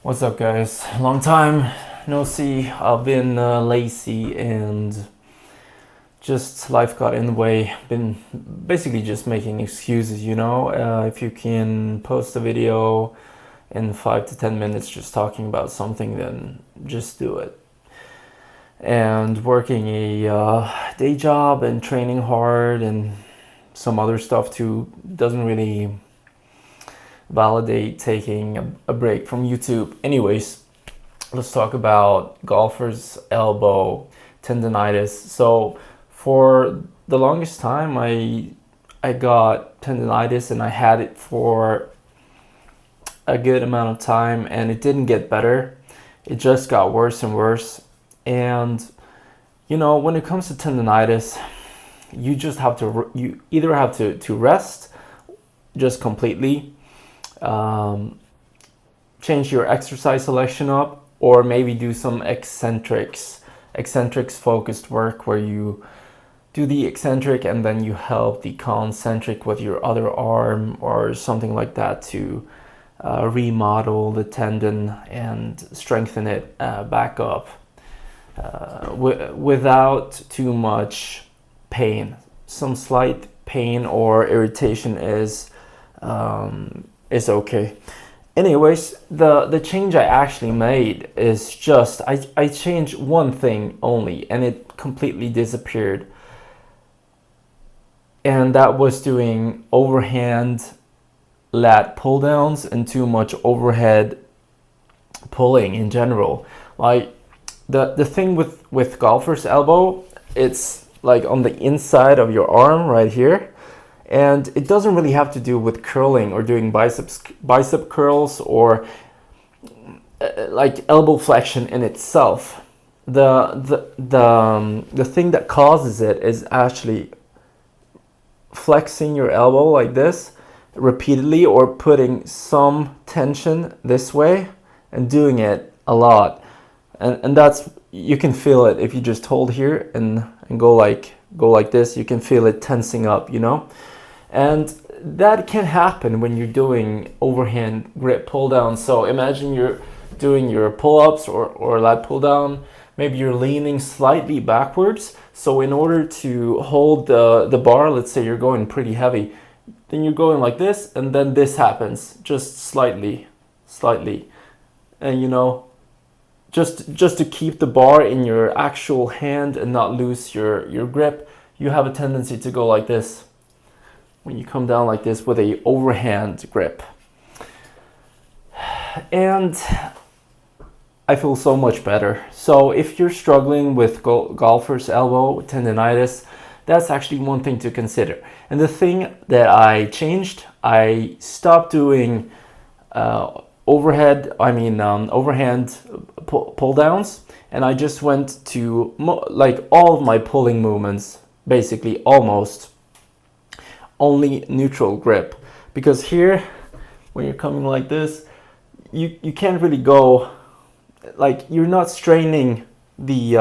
What's up, guys? Long time no see. I've been lazy and just life got in the way. Been basically just making excuses, If you can post a video in 5 to 10 minutes just talking about something, then just do it. And working a day job and training hard and some other stuff too doesn't really validate taking a break from YouTube. Anyways, let's talk about golfer's elbow tendonitis. So for the longest time, I got tendonitis and I had it for a good amount of time and it didn't get better. It just got worse and worse. And when it comes to tendonitis, you just have to you either have to rest just completely, change your exercise selection up, or maybe do some eccentrics focused work where you do the eccentric and then you help the concentric with your other arm or something like that to remodel the tendon and strengthen it back up without too much pain. Some slight pain or irritation is okay. Anyways, the change I actually made is just I changed one thing only and it completely disappeared. And that was doing overhand lat pull downs and too much overhead pulling in general. Like the thing with golfer's elbow, it's like on the inside of your arm right here. And it doesn't really have to do with curling or doing bicep curls or like elbow flexion in itself. The thing that causes it is actually flexing your elbow like this repeatedly or putting some tension this way and doing it a lot. And that's, you can feel it if you just hold here and go like this. You can feel it tensing up, And that can happen when you're doing overhand grip pull down. So imagine you're doing your pull-ups or lat pull down. Maybe you're leaning slightly backwards. So in order to hold the bar, let's say you're going pretty heavy, then you're going like this, and then this happens just slightly. And just to keep the bar in your actual hand and not lose your grip, you have a tendency to go like this when you come down like this with a overhand grip. And I feel so much better. So if you're struggling with golfer's elbow tendonitis, that's actually one thing to consider. And the thing that I changed, I stopped doing overhand pull downs, and I just went to like all of my pulling movements, basically almost only neutral grip. Because here, when you're coming like this, you can't really go, like you're not straining the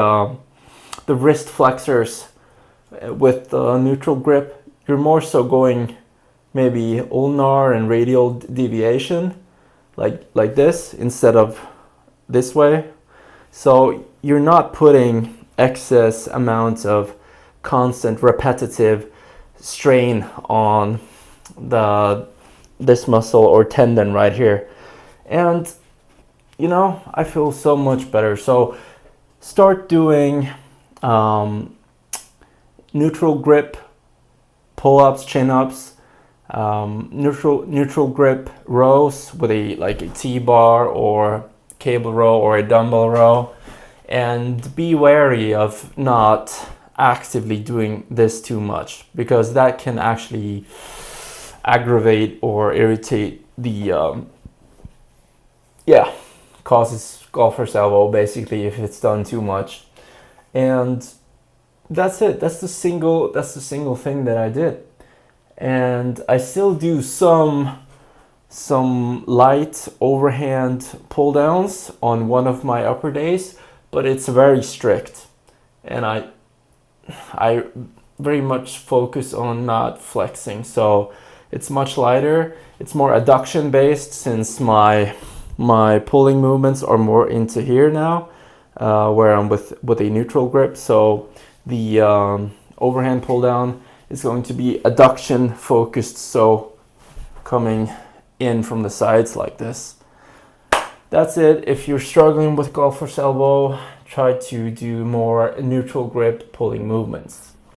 wrist flexors with the neutral grip. You're more so going maybe ulnar and radial deviation like this instead of this way. So you're not putting excess amounts of constant repetitive strain on this muscle or tendon right here. And I feel so much better. So start doing neutral grip pull-ups, chin-ups, neutral grip rows with a T-bar or cable row or a dumbbell row, and be wary of not actively doing this too much, because that can actually aggravate or irritate causes golfer's elbow basically if it's done too much. And that's it. That's the single thing that I did. And I still do some light overhand pull downs on one of my upper days, but it's very strict. And I very much focus on not flexing. So it's much lighter. It's more adduction based, since my my pulling movements are more into here now, where I'm with a neutral grip. So the overhand pull down is going to be adduction focused, so coming in from the sides like this. That's it. If you're struggling with golfer's elbow, try to do more neutral grip pulling movements.